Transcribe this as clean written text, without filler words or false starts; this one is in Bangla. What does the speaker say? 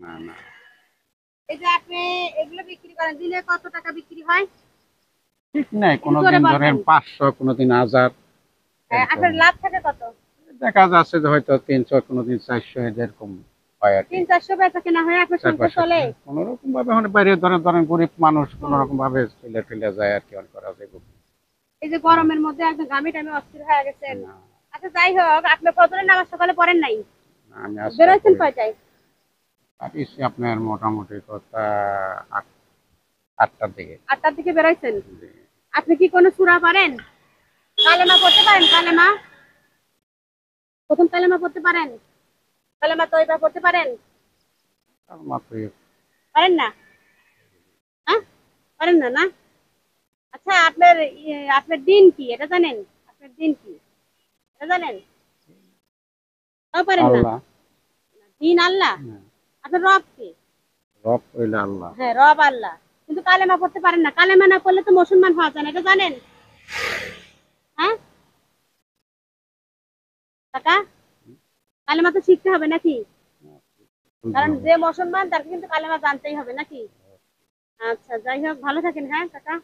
না না, এই যে আপনি এগুলো বিক্রি করেন, দিনে কত টাকা বিক্রি হয়? ঠিক নাই, একটু জোরে কোনোদিন ধরেন বলবেন। 500, কোনোদিন 1000 হ্যাঁ, এরকম। আপনার লাভ থাকে কত? দেখা যাচ্ছে যে হয়তো 300, কোনোদিন 400 এরকম হয় আর কি। 300-400 বেচা কেনা হয়, আপনার চার সংসার পাঁচশো চলে? কোন রকম ভাবে মানে বাইরে ধরেন ধরেন গরিব মানুষ কোন হুম। রকম ভাবে চলে ফেলে যায় আর কি, অনেক করা যায়। এই যে গরমের মধ্যে একদম ঘামে টামে অস্থির হয়ে গেছেন। না, আচ্ছা যাই হোক, আপনি ফজরের নামাজ সকালে পড়েন নাই? আমি আজকে বেরোয়ছেন করি কয়টায়? পাঠিয়েছি আপনার মোটামুটি কথা 8টার দিকে। 8টার দিকে বেরোয়ছেন? আপনি কি কোনো সূরা পারেন? কালেমা পড়তে পারেন? কালেমা, প্রথম কালেমা পড়তে পারেন? কালেমা তয়বা পড়তে পারেন? মাত্র পারেন না? হ্যাঁ, পারেন না না? আচ্ছা আপনার আপনার দিন কি এটা জানেন? আপনার দিন কি এটা জানেন? তাও পারেন না? আল্লাহ। দিন আল্লাহ। হ্যাঁ, আপনার রব কি? রব হইলে আল্লাহ। হ্যাঁ, রব আল্লাহ। কিন্তু কালেমা পড়তে পারেন না। কালেমা না পড়লে তো মুসলমান হওয়া যায় না, এটা জানেন? হ্যাঁ কাকা, কালেমা তো শিখতে হবে নাকি? কারণ যে মুসলমান তাকে কিন্তু কালেমা জানতেই হবে নাকি? আচ্ছা যাই হোক, ভালো থাকেন। হ্যাঁ কাকা।